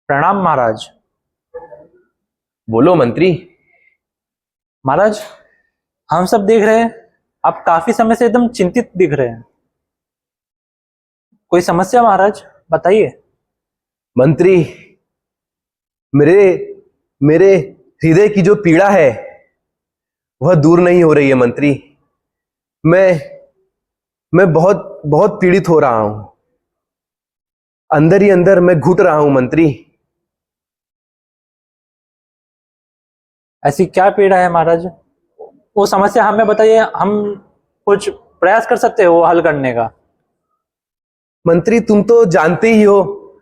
प्रणाम महाराज। बोलो मंत्री। महाराज, हम सब देख रहे हैं आप काफी समय से एकदम चिंतित दिख रहे हैं। कोई समस्या महाराज, बताइए। मंत्री, मेरे मेरे हृदय की जो पीड़ा है वह दूर नहीं हो रही है मंत्री। मैं मैं बहुत बहुत पीड़ित हो रहा हूं। अंदर ही अंदर मैं घुट रहा हूं मंत्री। ऐसी क्या पीड़ा है महाराज? वो समस्या हमें बताइए, हम कुछ प्रयास कर सकते हैं वो हल करने का। मंत्री, तुम तो जानते ही हो,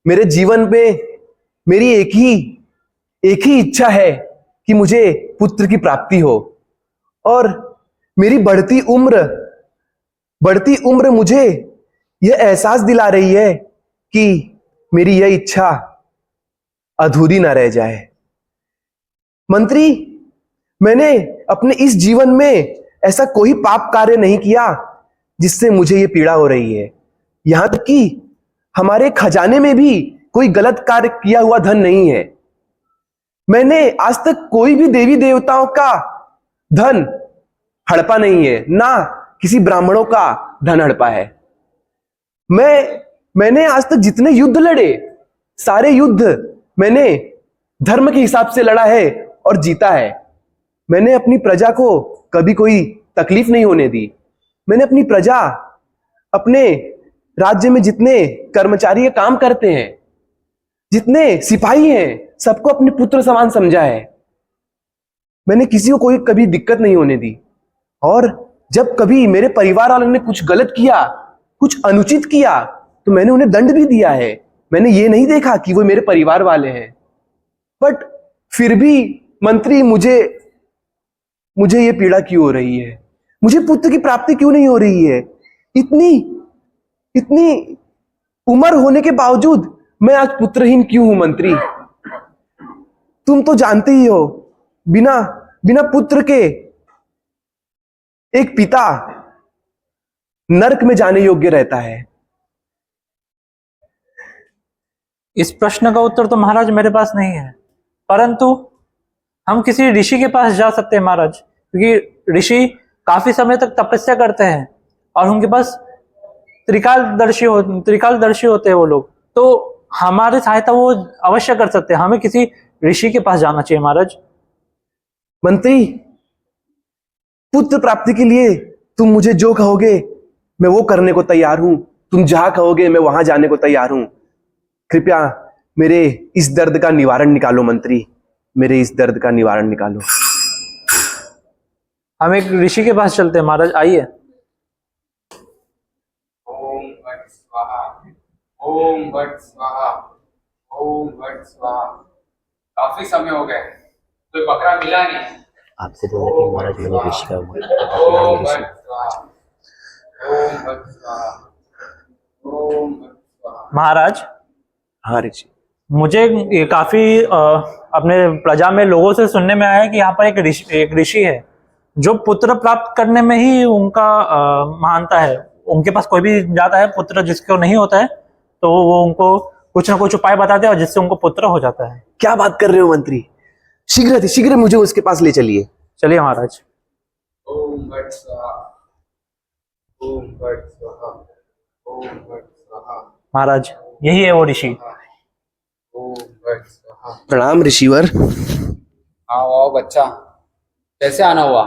मेरे जीवन में मेरी एक ही इच्छा है कि मुझे पुत्र की प्राप्ति हो। और मेरी बढ़ती उम्र मुझे यह एहसास दिला रही है कि मेरी यह इच्छा अधूरी ना रह जाए। मंत्री, मैंने अपने इस जीवन में ऐसा कोई पाप कार्य नहीं किया जिससे मुझे यह पीड़ा हो रही है। यहां तक कि हमारे खजाने में भी कोई गलत कार्य किया हुआ धन नहीं है। मैंने आज तक कोई भी देवी देवताओं का धन हड़पा नहीं है, ना किसी ब्राह्मणों का धन हड़पा है। मैंने आज तक जितने युद्ध लड़े, सारे युद्ध मैंने धर्म के हिसाब से लड़ा है और जीता है। मैंने अपनी प्रजा को कभी कोई तकलीफ नहीं होने दी। मैंने अपनी प्रजा, अपने राज्य में जितने कर्मचारी काम करते हैं, जितने सिपाही हैं, सबको अपने पुत्र समान समझा है। मैंने किसी को कोई कभी दिक्कत नहीं होने दी। और जब कभी मेरे परिवार वालों ने कुछ गलत किया, कुछ अनुचित किया, तो मैंने उन्हें दंड भी दिया है। मैंने ये नहीं देखा कि वो मेरे परिवार वाले हैं। बट फिर भी मंत्री, मुझे ये पीड़ा क्यों हो रही है? मुझे पुत्र की प्राप्ति क्यों नहीं हो रही है? इतनी उम्र होने के बावजूद मैं आज पुत्रहीन क्यों हूं मंत्री? तुम तो जानते ही हो, बिना पुत्र के एक पिता नरक में जाने योग्य रहता है। इस प्रश्न का उत्तर तो महाराज मेरे पास नहीं है, परंतु हम किसी ऋषि के पास जा सकते हैं महाराज, क्योंकि ऋषि काफी समय तक तपस्या करते हैं और उनके पास त्रिकालदर्शी होते हैं वो लोग। तो हमारी सहायता वो अवश्य कर सकते हैं। हमें किसी ऋषि के पास जाना चाहिए महाराज। मंत्री, पुत्र प्राप्ति के लिए तुम मुझे जो कहोगे मैं वो करने को तैयार हूं। तुम जहां कहोगे मैं वहां जाने को तैयार हूं। कृपया मेरे इस दर्द का निवारण निकालो मंत्री, मेरे इस दर्द का निवारण निकालो। हम एक ऋषि के पास चलते हैं महाराज, आइए। ओम भट स्वाहा, ओम भट स्वाहा, ओम भट स्वाहा। काफी समय हो गए, कोई बकरा मिला नहीं। आपसे बोला कि महाराज मैंने ऋषि का ओम भट स्वाहा, ओम भट स्वाहा, ओम भट स्वाहा। महाराज, हाँ ऋषि। मुझे ये काफी अपने प्रजा में लोगों से सुनने में आया कि यहाँ पर एक ऋषि है जो पुत्र प्राप्त करने में ही उनका महानता है। उनके पास कोई भी जाता है, पुत्र जिसको नहीं होता है, तो वो उनको कुछ ना कुछ उपाय बताते हैं और जिससे उनको पुत्र हो जाता है। क्या बात कर रहे हो मंत्री? शीघ्र मुझे उसके पास ले चलिए। चलिए महाराज। ओम भट स्वाहा, ओम भट स्वाहा, ओम भट स्वाहा। महाराज, यही है वो ऋषि। ओम भट स्वाहा। प्रणाम ऋषिवर। आओ आओ बच्चा, कैसे आना हुआ?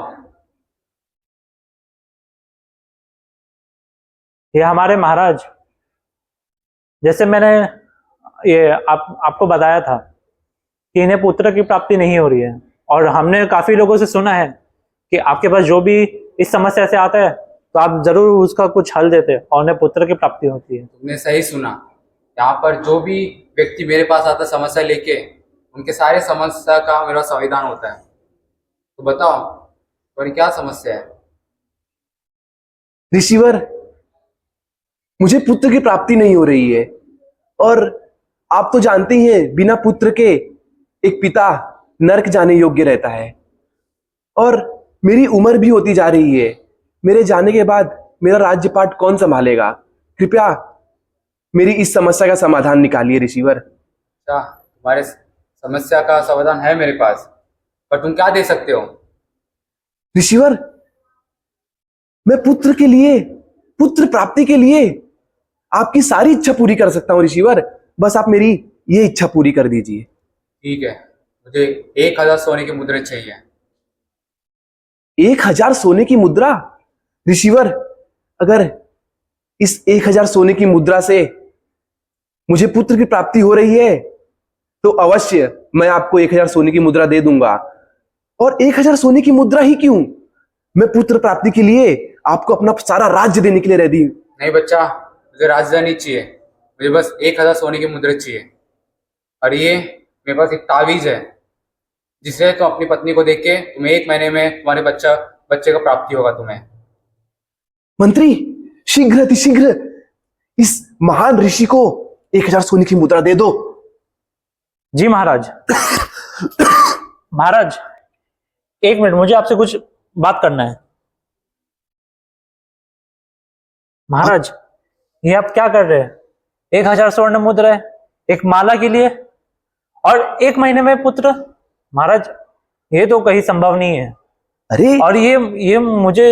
ये हमारे महाराज, जैसे मैंने ये आपको बताया था कि इन्हें पुत्र की प्राप्ति नहीं हो रही है, और हमने काफी लोगों से सुना है कि आपके पास जो भी इस समस्या से आता है तो आप जरूर उसका कुछ हल देते हैं और उन्हें पुत्र की प्राप्ति होती है। तुमने सही सुना। यहाँ पर जो भी व्यक्ति मेरे पास आता समस्या लेके, उनके सारे समस्या का मेरा संविधान होता है। तो बताओ, तुम्हारी क्या समस्या है? ऋषिवर, मुझे पुत्र की प्राप्ति नहीं हो रही है, और आप तो जानते ही हैं, बिना पुत्र के एक पिता नरक जाने योग्य रहता है। और मेरी उम्र भी होती जा रही है। मेरे जाने के बाद मेरा राज्यपाट कौन संभालेगा? कृपया मेरी इस समस्या का समाधान निकालिए ऋषिवर। अच्छा, तुम्हारे समस्या का समाधान है मेरे पास, पर तुम क्या दे सकते हो? ऋषिवर, मैं पुत्र के लिए, पुत्र प्राप्ति के लिए आपकी सारी इच्छा पूरी कर सकता हूं ऋषिवर। बस आप मेरी ये इच्छा पूरी कर दीजिए। ठीक है, मुझे 1000 सोने की मुद्रा चाहिए। 1000 सोने की मुद्रा? ऋषिवर, अगर इस 1000 सोने की मुद्रा से मुझे पुत्र की प्राप्ति हो रही है तो अवश्य मैं आपको 1000 सोने की मुद्रा दे दूंगा। और 1000 सोने की मुद्रा ही क्यों, मैं पुत्र प्राप्ति के लिए आपको अपना सारा राज्य देने के लिए रेडी हूं। नहीं बच्चा, मुझे राजधानी चाहिए, मुझे बस 1000 सोने की मुद्रा चाहिए। और ये मेरे पास एक तावीज है, जिसे तुम अपनी पत्नी को देख के तुम्हें 1 महीने में तुम्हारे बच्चे का प्राप्ति होगा तुम्हें। मंत्री, शीघ्र अतिशीघ्र इस महान ऋषि को 1000 सोने की मुद्रा दे दो। जी महाराज। महाराज, 1 मिनट, मुझे आपसे कुछ बात करना है। महाराज, ये आप क्या कर रहे हैं? 1000 स्वर्ण मुद्रा है एक माला के लिए, और 1 महीने में पुत्र? महाराज, ये तो कहीं संभव नहीं है। अरे और ये मुझे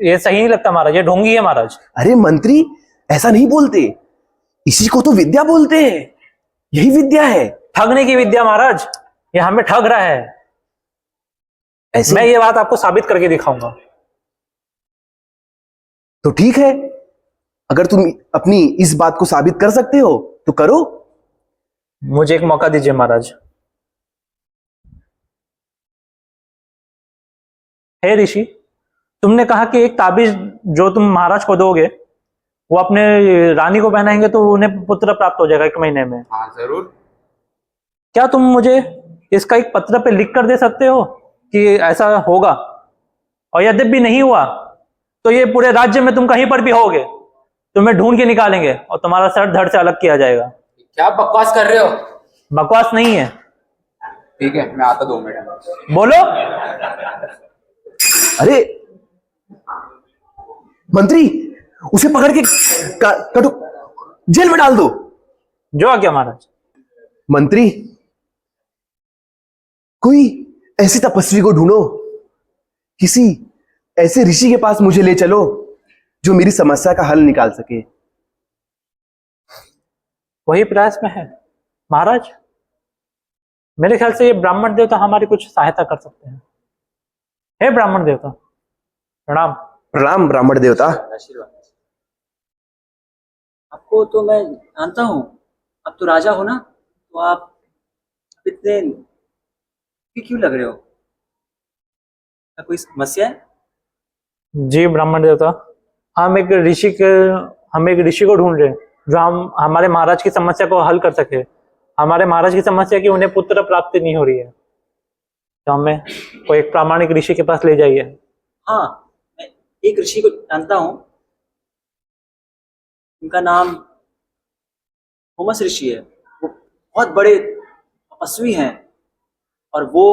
ये सही नहीं लगता महाराज, ये ढोंगी है महाराज। अरे मंत्री, ऐसा नहीं बोलते, इसी को तो विद्या बोलते हैं। यही विद्या है, ठगने की विद्या महाराज। ये हमें ठग रहा है। ऐसे मैं ये बात आपको साबित करके दिखाऊंगा। तो ठीक है, अगर तुम अपनी इस बात को साबित कर सकते हो तो करो। मुझे एक मौका दीजिए महाराज। हे ऋषि, तुमने कहा कि एक ताबीज जो तुम महाराज को दोगे वो अपने रानी को पहनाएंगे तो उन्हें पुत्र प्राप्त हो जाएगा 1 महीने में। हाँ जरूर। क्या तुम मुझे इसका एक पत्र पे लिख कर दे सकते हो कि ऐसा होगा? और यद्यपि भी नहीं हुआ तो ये पूरे राज्य में तुम कहीं पर भी होगे, तुम्हें ढूंढ के निकालेंगे और तुम्हारा सर धड़ से अलग किया जाएगा। क्या बकवास कर रहे हो? बकवास नहीं है। ठीक है, मैं आता 2 मिनट में। बोलो। अरे मंत्री, उसे पकड़ के कटो, जेल में डाल दो। जो आ गया महाराज। मंत्री, कोई ऐसी तपस्वी को ढूंढो, किसी ऐसे ऋषि के पास मुझे ले चलो जो मेरी समस्या का हल निकाल सके। वही प्रयास में है महाराज। मेरे ख्याल से ये ब्राह्मण देवता हमारी कुछ सहायता कर सकते हैं। हे ब्राह्मण देवता, प्रणाम। प्रणाम ब्राह्मण देवता। आशीर्वाद। आपको तो मैं जानता हूँ, आप तो राजा हो ना, तो आप इतने क्यों लग रहे हो? क्या कोई समस्या है? जी ब्राह्मण देवता, हम एक ऋषि को ढूंढ रहे हैं जो हमारे महाराज की समस्या को हल कर सके। हमारे महाराज की समस्या कि उन्हें पुत्र प्राप्ति नहीं हो रही है, तो हमें कोई एक प्रामाणिक ऋषि के पास ले जाइए। हाँ, मैं एक ऋषि को जानता हूँ, उनका नाम थॉमस ऋषि है। वो बहुत बड़े तपस्वी हैं, और वो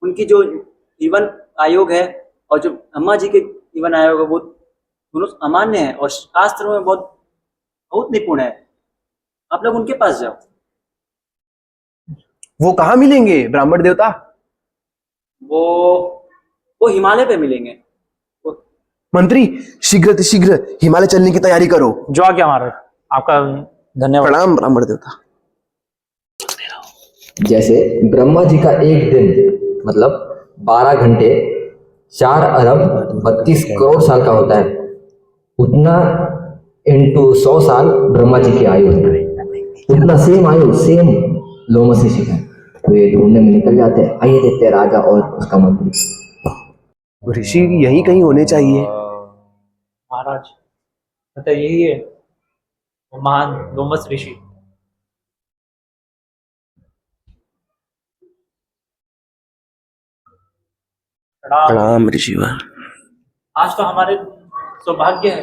उनकी जो जीवन आयोग है और जो अम्मा जी के जीवन आयोग है, वो दोनों अमान्य है और शास्त्र में बहुत निपुण है। आप लोग उनके पास जाओ। वो कहाँ मिलेंगे ब्राह्मण देवता? वो हिमालय पे मिलेंगे। मंत्री, शीघ्र शीघ्र हिमालय चलने की तैयारी करो। जो आ गया महाराज, आपका धन्यवाद। प्रणाम ब्राह्मण देवता। जैसे ब्रह्मा जी का एक दिन मतलब 12 घंटे 4 अरब 32 करोड़ साल का होता है, उतना इंटू 100 साल ब्रह्मा जी की आयु है। उतना सेम आयु सेम लोमस ऋषि है। तो ये ढूंढने में निकल जाते हैं। आइए देखते हैं राजा और उसका मंत्री। ऋषि यही कहीं होने चाहिए। महाराज, मतलब यही है वो महान लोमस ऋषि। प्रणाम। प्रणाम ऋषिवर। आज तो हमारे सौभाग्य है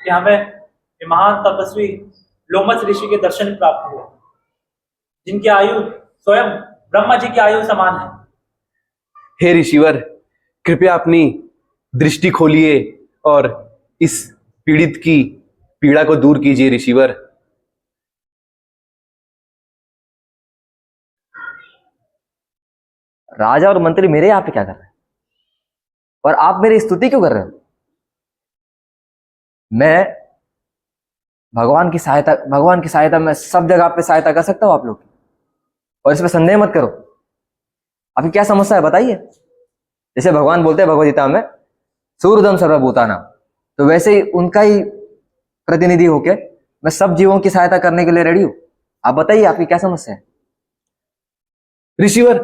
कि हमें ये महान तपस्वी लोमस ऋषि के दर्शन प्राप्त हुए, जिनकी आयु स्वयं ब्रह्मा जी की आयु समान है। हे ऋषिवर, कृपया अपनी दृष्टि खोलिए और इस पीड़ित की पीड़ा को दूर कीजिए ऋषिवर। राजा और मंत्री मेरे यहाँ पे क्या कर रहे हैं? और आप मेरी स्तुति क्यों कर रहे हो? मैं भगवान की सहायता मैं सब जगह पे सहायता कर सकता हूं आप लोग की, और इसमें संदेह मत करो। आपकी क्या समस्या है बताइए। जैसे भगवान बोलते हैं भगवद गीता में, सूर्यदम सर्वभूतानां, तो वैसे ही उनका ही प्रतिनिधि होके मैं सब जीवों की सहायता करने के लिए रेडी हूं। आप बताइए आपकी क्या समस्या है। ऋषिवर,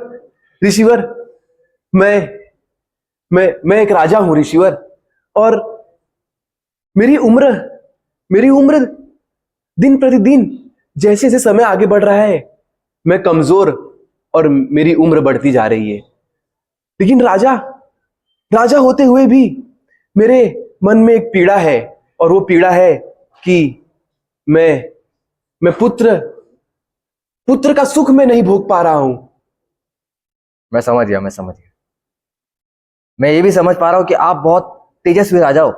ऋषिवर, मैं एक राजा हूं ऋषिवर, और मेरी उम्र दिन प्रतिदिन जैसे जैसे समय आगे बढ़ रहा है, मैं कमजोर और मेरी उम्र बढ़ती जा रही है। लेकिन राजा होते हुए भी मेरे मन में एक पीड़ा है, और वो पीड़ा है कि मैं पुत्र का सुख में नहीं भोग पा रहा हूं। मैं समझ गया। मैं ये भी समझ पा रहा हूं कि आप बहुत तेजस्वी राजा हो।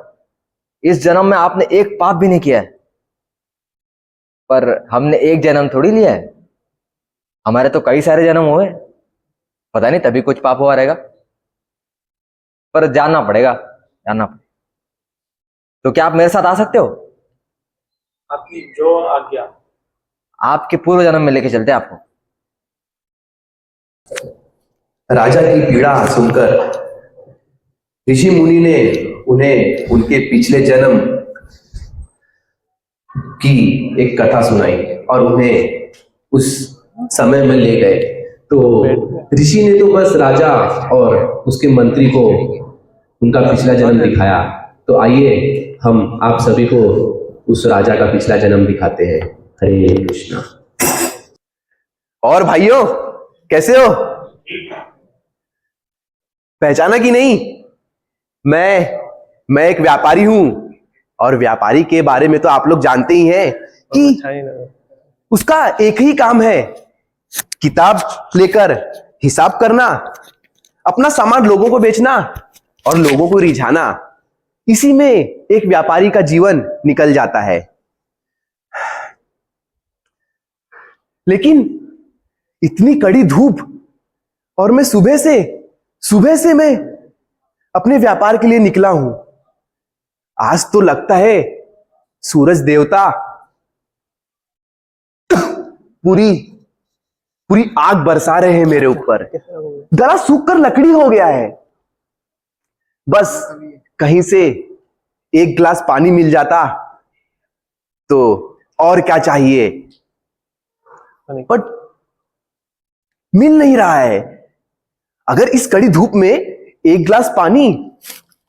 इस जन्म में आपने एक पाप भी नहीं किया है, पर हमने एक जन्म थोड़ी लिया है, हमारे तो कई सारे जन्म हुए। पता नहीं तभी कुछ पाप हुआ रहेगा, पर जानना पड़ेगा। तो क्या आप मेरे साथ आ सकते हो? आपकी जो आज्ञा। आपके पूर्व जन्म में लेके चलते हैं आपको। राजा की पीड़ा सुनकर ऋषि मुनि ने उन्हें उनके पिछले जन्म की एक कथा सुनाई और उन्हें उस समय में ले गए। तो ऋषि ने तो बस राजा और उसके मंत्री को उनका पिछला जन्म दिखाया। तो आइए हम आप सभी को उस राजा का पिछला जन्म दिखाते हैं। हरे कृष्णा। और भाइयों, कैसे हो? पहचाना कि नहीं? मैं एक व्यापारी हूं, और व्यापारी के बारे में तो आप लोग जानते ही हैं कि उसका एक ही काम है, किताब लेकर हिसाब करना, अपना सामान लोगों को बेचना और लोगों को रिझाना। इसी में एक व्यापारी का जीवन निकल जाता है। लेकिन इतनी कड़ी धूप, और मैं सुबह से मैं अपने व्यापार के लिए निकला हूं। आज तो लगता है सूरज देवता पूरी आग बरसा रहे हैं मेरे ऊपर। गला सूख कर लकड़ी हो गया है। बस कहीं से एक गिलास पानी मिल जाता तो और क्या चाहिए, बट मिल नहीं रहा है। अगर इस कड़ी धूप में एक गिलास पानी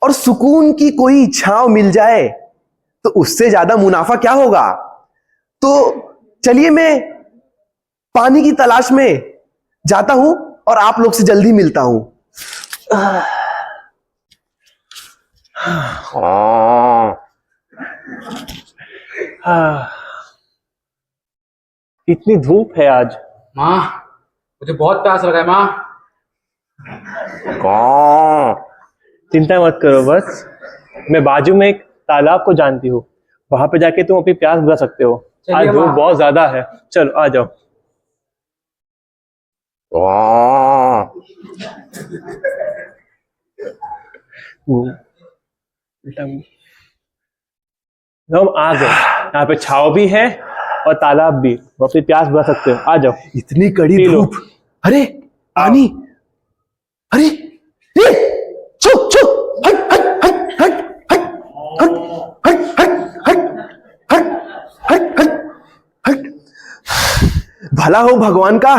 और सुकून की कोई छांव मिल जाए तो उससे ज्यादा मुनाफा क्या होगा। तो चलिए मैं पानी की तलाश में जाता हूं और आप लोग से जल्दी मिलता हूं। इतनी धूप है आज। माँ, मुझे बहुत प्यास लगा है माँ। चिंता मत करो, बस मैं बाजू में एक तालाब को जानती हूँ, वहां पे जाके तुम अपनी प्यास बुझा सकते हो। आज चलिए धूप माँ। बहुत ज्यादा है, चलो आ जाओ। हम आ गए। यहाँ पे छाव भी है और तालाब भी, वो अपनी प्यास बुझा सकते हो। आ जाओ। इतनी कड़ी पी लो। धूप, अरे पानी, अरे ये छो छो, हट हट हट हट हट हट हट हट हट हट हट हट। भला हो भगवान का,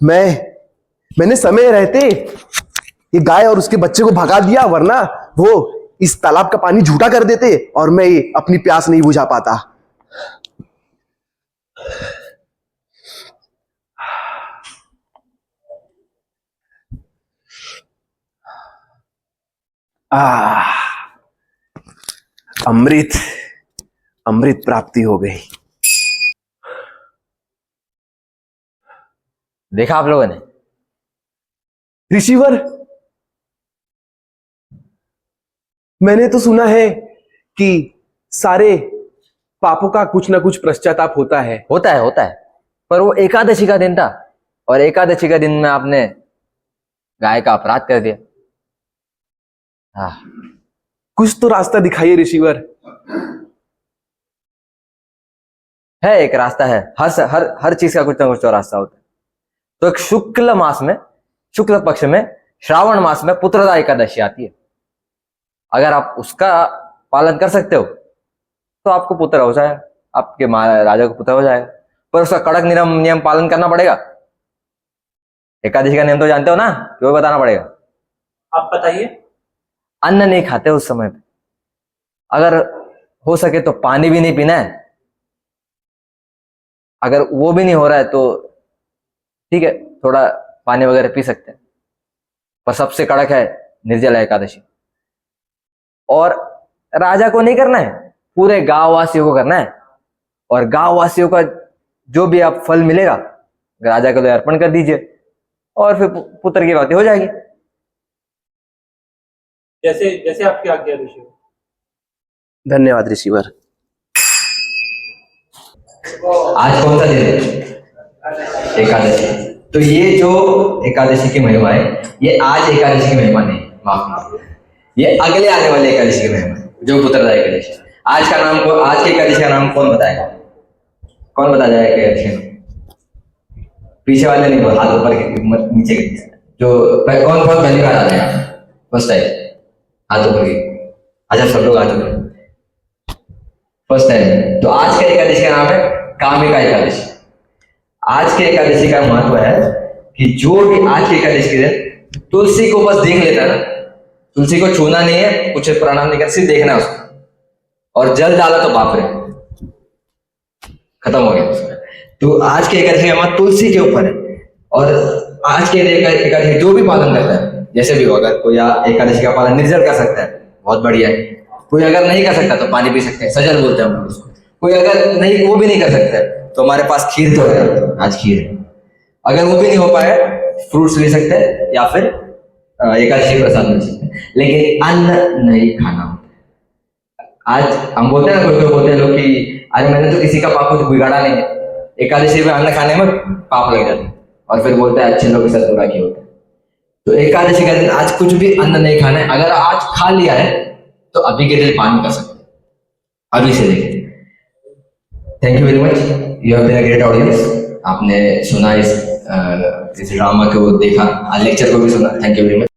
मैंने समय रहते ये गाय और उसके बच्चे को भगा दिया, वरना वो इस तालाब का पानी झूठा कर देते और मैं अपनी प्यास नहीं बुझा पाता। अमृत प्राप्ति हो गई। देखा आप लोगों ने? ऋषिवर, मैंने तो सुना है कि सारे पापों का कुछ ना कुछ पश्चाताप होता है। होता है, पर वो एकादशी का दिन था, और एकादशी का दिन में आपने गाय का अपराध कर दिया। हाँ, कुछ तो रास्ता दिखाइए ऋषिवर। है एक रास्ता है, हर चीज का कुछ ना कुछ तो रास्ता होता है। तो एक शुक्ल मास में, शुक्ल पक्ष में, श्रावण मास में पुत्रदा एकादशी आती है। अगर आप उसका पालन कर सकते हो तो आपको पुत्र हो जाएगा, आपके राजा को पुत्र हो जाएगा। पर उसका कड़क नियम पालन करना पड़ेगा। एकादशी का नियम तो जानते हो ना, क्यों बताना पड़ेगा? आप बताइए। अन्न नहीं खाते उस समय पे, अगर हो सके तो पानी भी नहीं पीना है। अगर वो भी नहीं हो रहा है तो ठीक है, थोड़ा पानी वगैरह पी सकते हैं। पर सबसे कड़क है निर्जला एकादशी। और राजा को नहीं करना है, पूरे गांव वासियों को करना है। और गांव वासियों का जो भी आप फल मिलेगा राजा के लिए अर्पण कर दीजिए, और फिर पुत्र की बातें हो जाएगी। जैसे जैसे आपकी आज्ञा ऋषि। धन्यवाद ऋषिवर। आज कौन सा दिन है? एकादशी। तो ये जो एकादशी की महिमा है, ये आज एकादशी की महिमा नहीं, माफ कीजिए, ये अगले आने वाले एकादशी की महिमा है, जो पुत्रदा एकादशी। आज की एकादशी का नाम कौन बताएगा? कौन बता जाएगा एकादशी? पीछे वाले नहीं, हाथ ऊपर नीचे जो कौन पहली बार आ जाएगा? फर्स्ट टाइम हाथ ऊपर की। अच्छा, सब लोग आ चुके हैं फर्स्ट टाइम। तो आज के एकादशी का नाम है कामिका एकादशी। आज के एकादशी का महत्व है कि जो भी आज की एकादशी के दिन तुलसी को बस देख लेता है ना, तुलसी को छूना नहीं है, कुछ प्रणाम नहीं करना, सिर्फ देखना है उसको, और जल डाला तो बाप रे, खत्म हो गया उसका। तो आज के एकादशी का महत्व तुलसी के ऊपर है। और आज के एकादशी जो भी पालन करता है, जैसे भी हो, अगर कोई एकादशी का पालन निर्जल कर सकता है, बहुत बढ़िया है। कोई अगर नहीं कर सकता तो पानी पी सकते हैं, सजल बोलते हैं हम लोग उसको। कोई अगर नहीं, वो भी नहीं कर सकता है, तो हमारे पास खीर तो है, आज खीर है। अगर वो भी नहीं हो पाए, फ्रूट्स ले सकते हैं, या फिर एकादशी प्रसाद ले सकते हैं, लेकिन अन्न नहीं खाना होता है। आज हम बोलते हैं ना, कोई बोलते हैं लोग कि आज मैंने तो किसी का पाप कुछ बिगाड़ा नहीं है, एकादशी में अन्न खाने में पाप लग जाते हैं, और फिर बोलते हैं अच्छे लोग के साथ बुरा किया होता है। तो एकादशी का दिन आज कुछ भी अन्न नहीं खाना है। अगर आज खा लिया है तो अभी के लिए पानी कर सकते हैं, अभी से लेके। Thank you very much, you have been a great audience. आपने सुना इस ड्रामा को देखा, लेक्चर को भी सुना। Thank you very much.